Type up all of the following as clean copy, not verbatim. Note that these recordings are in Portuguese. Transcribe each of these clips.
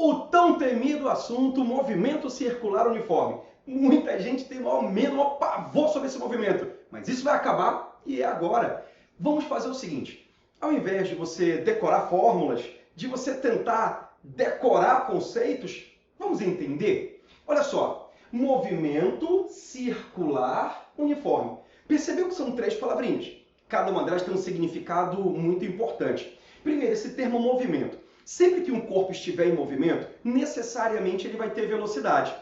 O tão temido assunto movimento circular uniforme. Muita gente tem o menor pavor sobre esse movimento, mas isso vai acabar e é agora. Vamos fazer o seguinte, ao invés de você decorar fórmulas, de você tentar decorar conceitos, vamos entender? Olha só, movimento circular uniforme. Percebeu que são 3 palavrinhas? Cada uma delas tem um significado muito importante. Primeiro, esse termo movimento. Sempre que um corpo estiver em movimento, necessariamente ele vai ter velocidade.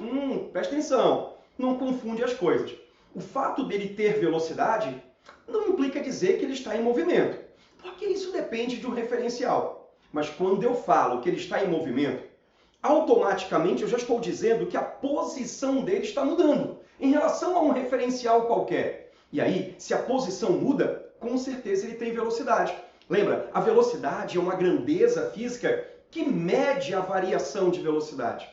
Presta atenção, não confunde as coisas. O fato dele ter velocidade não implica dizer que ele está em movimento, porque isso depende de um referencial. Mas quando eu falo que ele está em movimento, automaticamente eu já estou dizendo que a posição dele está mudando em relação a um referencial qualquer. E aí, se a posição muda, com certeza ele tem velocidade. Lembra, a velocidade é uma grandeza física que mede a variação de velocidade.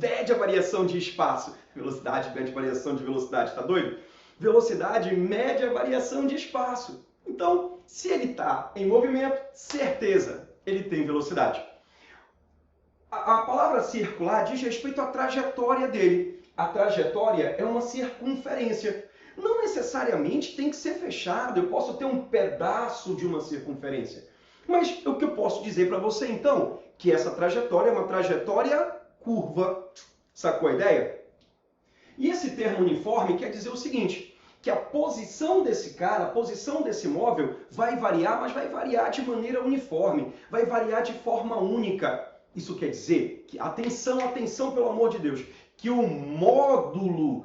Mede a variação de espaço. Velocidade mede a variação de velocidade, tá doido? Velocidade mede a variação de espaço. Então, se ele está em movimento, certeza, ele tem velocidade. A palavra circular diz respeito à trajetória dele. A trajetória é uma circunferência. Não necessariamente tem que ser fechado, eu posso ter um pedaço de uma circunferência. Mas o que eu posso dizer para você, então, que essa trajetória é uma trajetória curva. Sacou a ideia? E esse termo uniforme quer dizer o seguinte, que a posição desse cara, a posição desse móvel vai variar, mas vai variar de maneira uniforme, vai variar de forma única. Isso quer dizer que, atenção pelo amor de Deus, que o módulo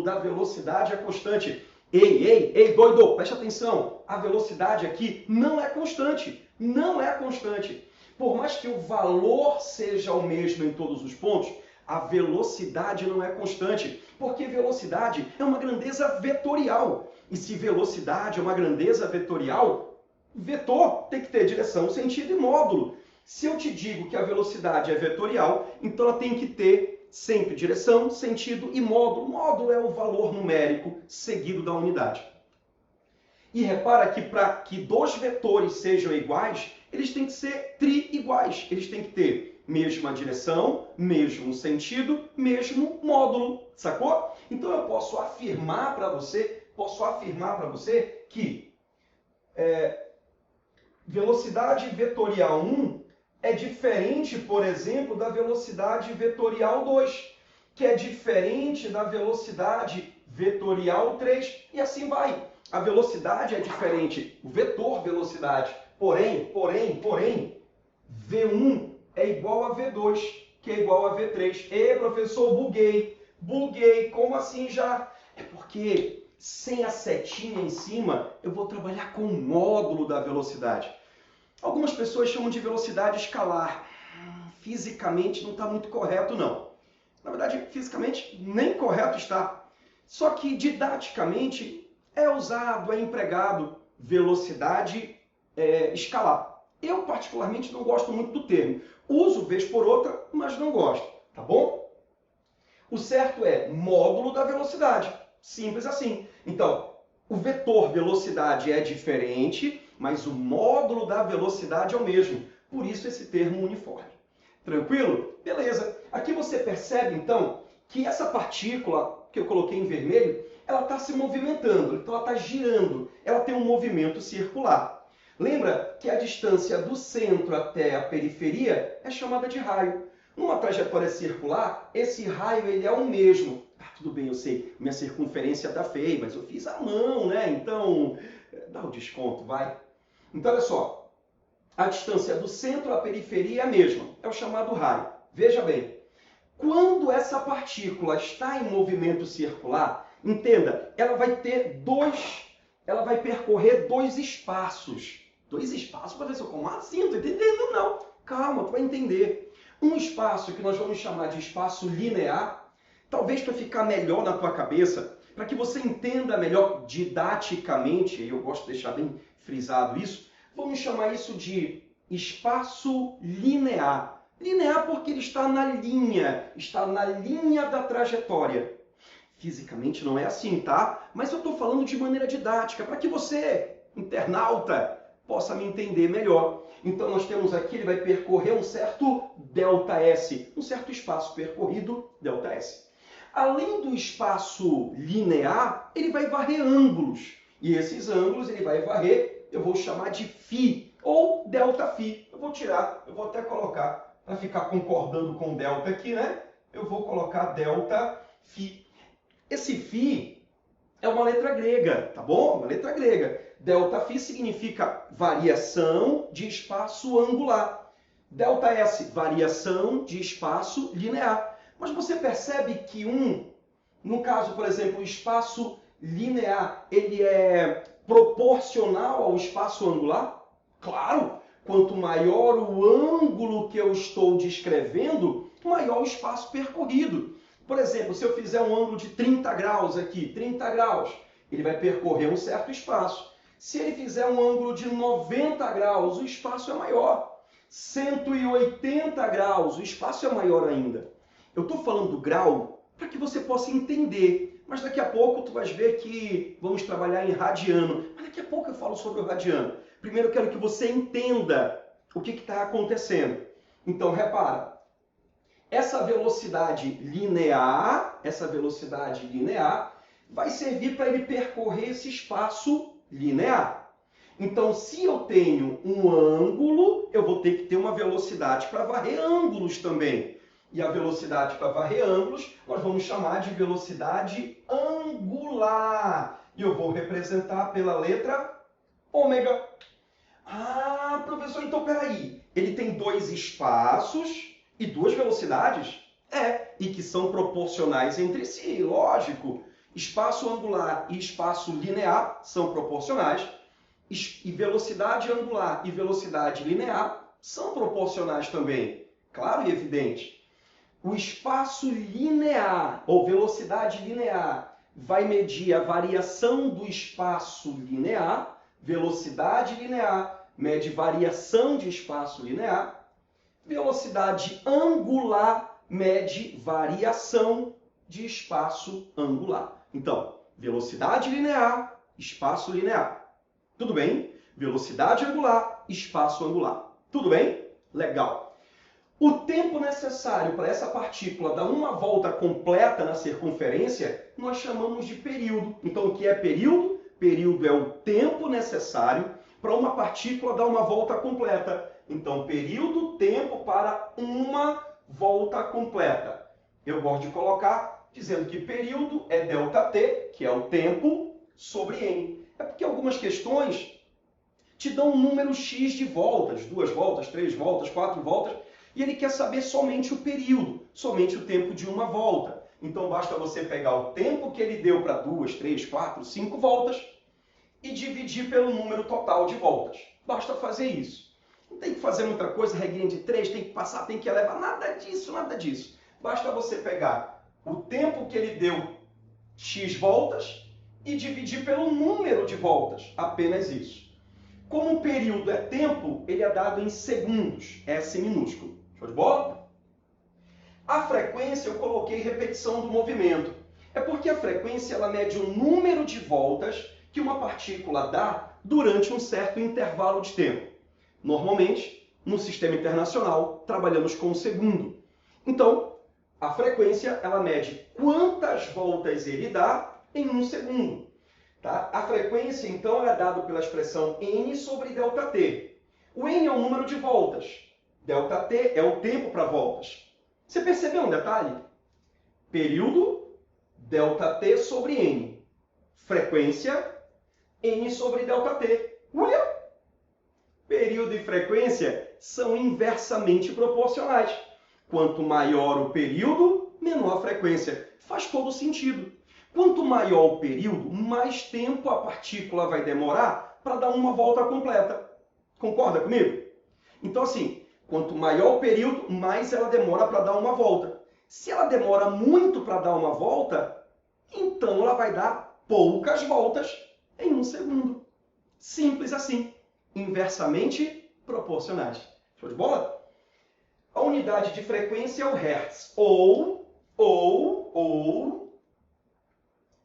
da velocidade é constante. Ei, doido, preste atenção. A velocidade aqui não é constante. Não é constante. Por mais que o valor seja o mesmo em todos os pontos, a velocidade não é constante. Porque velocidade é uma grandeza vetorial. E se velocidade é uma grandeza vetorial, vetor tem que ter direção, sentido e módulo. Se eu te digo que a velocidade é vetorial, então ela tem que ter sempre direção, sentido e módulo. Módulo é o valor numérico seguido da unidade. E repara que para que 2 vetores sejam iguais, eles têm que ser tri-iguais. Eles têm que ter mesma direção, mesmo sentido, mesmo módulo. Sacou? Então eu posso afirmar para você que velocidade vetorial 1 é diferente, por exemplo, da velocidade vetorial 2, que é diferente da velocidade vetorial 3, e assim vai. A velocidade é diferente, o vetor velocidade. Porém, V1 é igual a V2, que é igual a V3. Professor, buguei, como assim já? É porque sem a setinha em cima, eu vou trabalhar com o módulo da velocidade. Algumas pessoas chamam de velocidade escalar. Fisicamente não está muito correto, não. Na verdade, fisicamente nem correto está. Só que didaticamente é usado, é empregado velocidade escalar. Eu particularmente não gosto muito do termo. Uso vez por outra, mas não gosto. Tá bom? O certo é módulo da velocidade. Simples assim. Então, o vetor velocidade é diferente, mas o módulo da velocidade é o mesmo. Por isso esse termo uniforme. Tranquilo? Beleza. Aqui você percebe, então, que essa partícula que eu coloquei em vermelho, ela está se movimentando, então ela está girando. Ela tem um movimento circular. Lembra que a distância do centro até a periferia é chamada de raio. Numa trajetória circular, esse raio ele é o mesmo. Tudo bem, eu sei, minha circunferência está feia, mas eu fiz à mão, né? Então, dá o desconto, vai. Então, olha só, a distância do centro à periferia é a mesma, é o chamado raio. Veja bem, quando essa partícula está em movimento circular, entenda, ela vai percorrer 2 espaços. 2 espaços, professor, como assim? Não estou entendendo, não. Calma, tu vai entender. Um espaço que nós vamos chamar de espaço linear, talvez para ficar melhor na tua cabeça, para que você entenda melhor didaticamente, e eu gosto de deixar bem frisado isso, vamos chamar isso de espaço linear. Linear porque ele está na linha da trajetória. Fisicamente não é assim, tá? Mas eu estou falando de maneira didática, para que você, internauta, possa me entender melhor. Então nós temos aqui, ele vai percorrer um certo ΔS, um certo espaço percorrido, ΔS. Além do espaço linear, ele vai varrer ângulos. E esses ângulos ele vai varrer, eu vou chamar de φ, ou ΔΦ. Eu vou tirar, eu vou até colocar, para ficar concordando com delta aqui, né? Eu vou colocar ΔΦ. Esse φ é uma letra grega, tá bom? Uma letra grega. ΔΦ significa variação de espaço angular. ΔS, variação de espaço linear. Mas você percebe que no caso, por exemplo, o espaço linear, ele é proporcional ao espaço angular? Claro! Quanto maior o ângulo que eu estou descrevendo, maior o espaço percorrido. Por exemplo, se eu fizer um ângulo de 30 graus aqui, 30 graus, ele vai percorrer um certo espaço. Se ele fizer um ângulo de 90 graus, o espaço é maior. 180 graus, o espaço é maior ainda. Eu estou falando do grau para que você possa entender, mas daqui a pouco tu vais ver que vamos trabalhar em radiano. Mas daqui a pouco eu falo sobre o radiano. Primeiro eu quero que você entenda o que está acontecendo. Então, repara. Essa velocidade linear vai servir para ele percorrer esse espaço linear. Então, se eu tenho um ângulo, eu vou ter que ter uma velocidade para varrer ângulos também. E a velocidade para varrer ângulos, nós vamos chamar de velocidade angular. E eu vou representar pela letra ômega. Ah, professor, então peraí. Ele tem dois espaços e duas velocidades? E que são proporcionais entre si, lógico. Espaço angular e espaço linear são proporcionais. E velocidade angular e velocidade linear são proporcionais também. Claro e evidente. O espaço linear, ou velocidade linear, vai medir a variação do espaço linear. Velocidade linear mede variação de espaço linear. Velocidade angular mede variação de espaço angular. Então, velocidade linear, espaço linear. Tudo bem? Velocidade angular, espaço angular. Tudo bem? Legal. O tempo necessário para essa partícula dar uma volta completa na circunferência, nós chamamos de período. Então, o que é período? Período é o tempo necessário para uma partícula dar uma volta completa. Então, período, tempo para uma volta completa. Eu gosto de colocar dizendo que período é ΔT, que é o tempo, sobre N. É porque algumas questões te dão um número X de voltas, 2 voltas, 3 voltas, 4 voltas, e ele quer saber somente o período, somente o tempo de uma volta. Então, basta você pegar o tempo que ele deu para 2, 3, 4, 5 voltas e dividir pelo número total de voltas. Basta fazer isso. Não tem que fazer muita coisa, regrinha de 3, tem que passar, tem que elevar, nada disso, nada disso. Basta você pegar o tempo que ele deu X voltas e dividir pelo número de voltas, apenas isso. Como o período é tempo, ele é dado em segundos, S minúsculo. Show de bola? A frequência eu coloquei repetição do movimento. É porque a frequência ela mede o número de voltas que uma partícula dá durante um certo intervalo de tempo. Normalmente, no sistema internacional, trabalhamos com o segundo. Então, a frequência ela mede quantas voltas ele dá em um segundo. Tá? A frequência, então, é dada pela expressão N sobre ΔT. O N é o número de voltas. ΔT é o tempo para voltas. Você percebeu um detalhe? Período, ΔT sobre N. Frequência, N sobre ΔT. Olha! Período e frequência são inversamente proporcionais. Quanto maior o período, menor a frequência. Faz todo sentido. Quanto maior o período, mais tempo a partícula vai demorar para dar uma volta completa. Concorda comigo? Então, assim, quanto maior o período, mais ela demora para dar uma volta. Se ela demora muito para dar uma volta, então ela vai dar poucas voltas em um segundo. Simples assim. Inversamente proporcionais. Show de bola? A unidade de frequência é o Hertz. Ou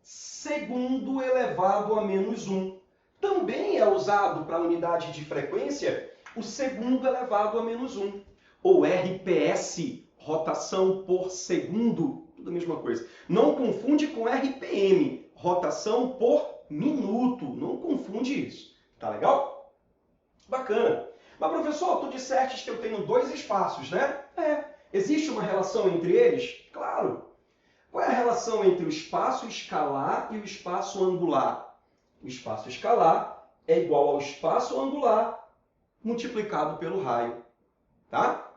segundo elevado a menos 1. Também é usado para a unidade de frequência o segundo elevado a menos 1. Ou RPS, rotação por segundo, tudo a mesma coisa. Não confunde com RPM, rotação por minuto. Não confunde isso. Tá legal? Bacana. Mas, professor, tu disseste que eu tenho dois espaços, né? Existe uma relação entre eles? Claro. Qual é a relação entre o espaço escalar e o espaço angular? O espaço escalar é igual ao espaço angular multiplicado pelo raio. Tá?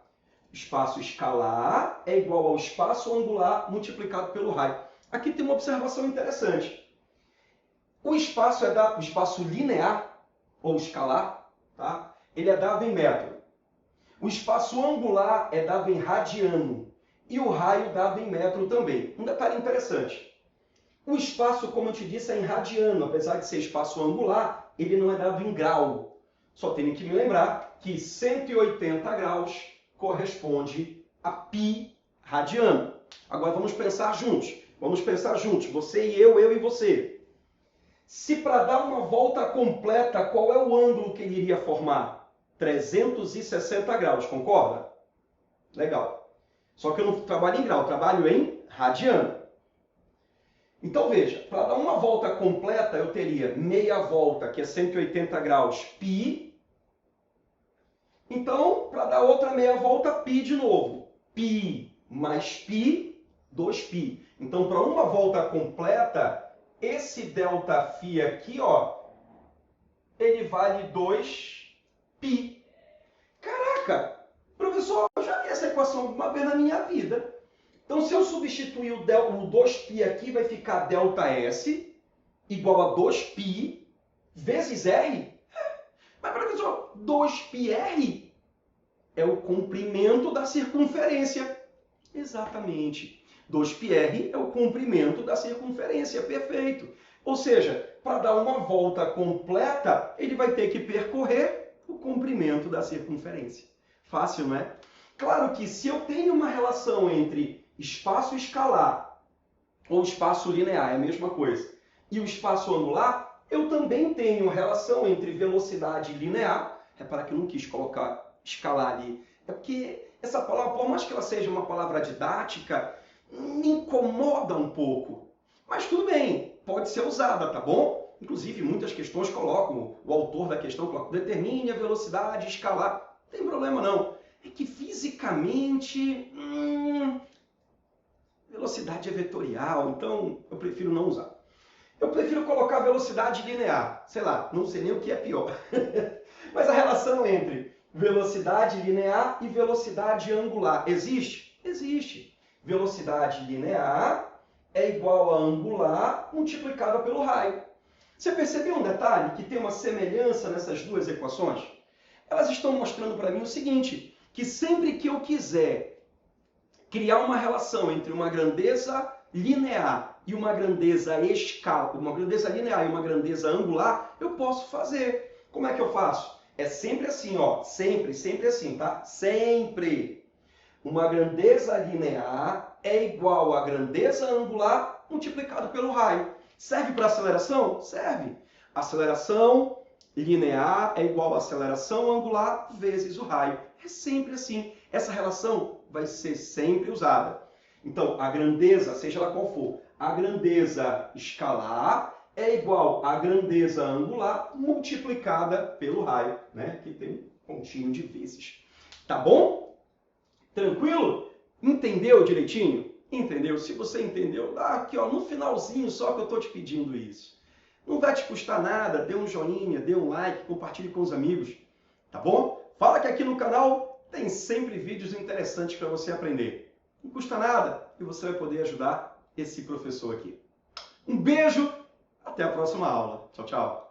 O espaço escalar é igual ao espaço angular multiplicado pelo raio. Aqui tem uma observação interessante. O espaço o espaço linear ou escalar, tá? Ele é dado em metro. O espaço angular é dado em radiano e o raio dado em metro também. Um detalhe interessante. O espaço, como eu te disse, é em radiano. Apesar de ser espaço angular, ele não é dado em grau. Só tenho que me lembrar que 180 graus corresponde a π radiano. Agora vamos pensar juntos. Vamos pensar juntos. Você e eu e você. Se para dar uma volta completa, qual é o ângulo que ele iria formar? 360 graus, concorda? Legal. Só que eu não trabalho em grau, eu trabalho em radiano. Então veja, para dar uma volta completa, eu teria meia volta, que é 180 graus, π. Então, para dar outra meia volta, π de novo. Π mais π, 2π. Então, para uma volta completa, esse ΔΦ aqui, ó, ele vale 2π. Caraca! Professor, eu já vi essa equação alguma vez na minha vida. Então, se eu substituir o 2π aqui, vai ficar ΔS igual a 2π vezes R. Mas, professor, 2πr é o comprimento da circunferência. Exatamente. 2πr é o comprimento da circunferência. Perfeito. Ou seja, para dar uma volta completa, ele vai ter que percorrer o comprimento da circunferência. Fácil, não é? Claro que se eu tenho uma relação entre espaço escalar ou espaço linear, é a mesma coisa, e o espaço angular, eu também tenho relação entre velocidade linear. Repara que eu não quis colocar escalar ali. É porque essa palavra, por mais que ela seja uma palavra didática, me incomoda um pouco. Mas tudo bem, pode ser usada, tá bom? Inclusive, muitas questões colocam, o autor da questão coloca, determine a velocidade escalar. Não tem problema não. É que fisicamente, velocidade é vetorial, então eu prefiro não usar. Eu prefiro colocar velocidade linear. Sei lá, não sei nem o que é pior. Mas a relação entre velocidade linear e velocidade angular existe? Existe. Velocidade linear é igual a angular multiplicada pelo raio. Você percebeu um detalhe que tem uma semelhança nessas duas equações? Elas estão mostrando para mim o seguinte, que sempre que eu quiser criar uma relação entre uma grandeza linear e uma grandeza uma grandeza linear e uma grandeza angular, eu posso fazer. Como é que eu faço? É sempre assim, ó, sempre assim, tá? Sempre. Uma grandeza linear é igual a grandeza angular multiplicado pelo raio. Serve para aceleração? Serve. Aceleração linear é igual a aceleração angular vezes o raio. É sempre assim. Essa relação vai ser sempre usada. Então, a grandeza, seja ela qual for, a grandeza escalar é igual à grandeza angular multiplicada pelo raio, né? Que tem um pontinho de vezes. Tá bom? Tranquilo? Entendeu direitinho? Entendeu? Se você entendeu, dá aqui ó, no finalzinho só que eu estou te pedindo isso. Não vai te custar nada, dê um joinha, dê um like, compartilhe com os amigos. Tá bom? Fala que aqui no canal tem sempre vídeos interessantes para você aprender. Não custa nada e você vai poder ajudar esse professor aqui. Um beijo, até a próxima aula. Tchau, tchau.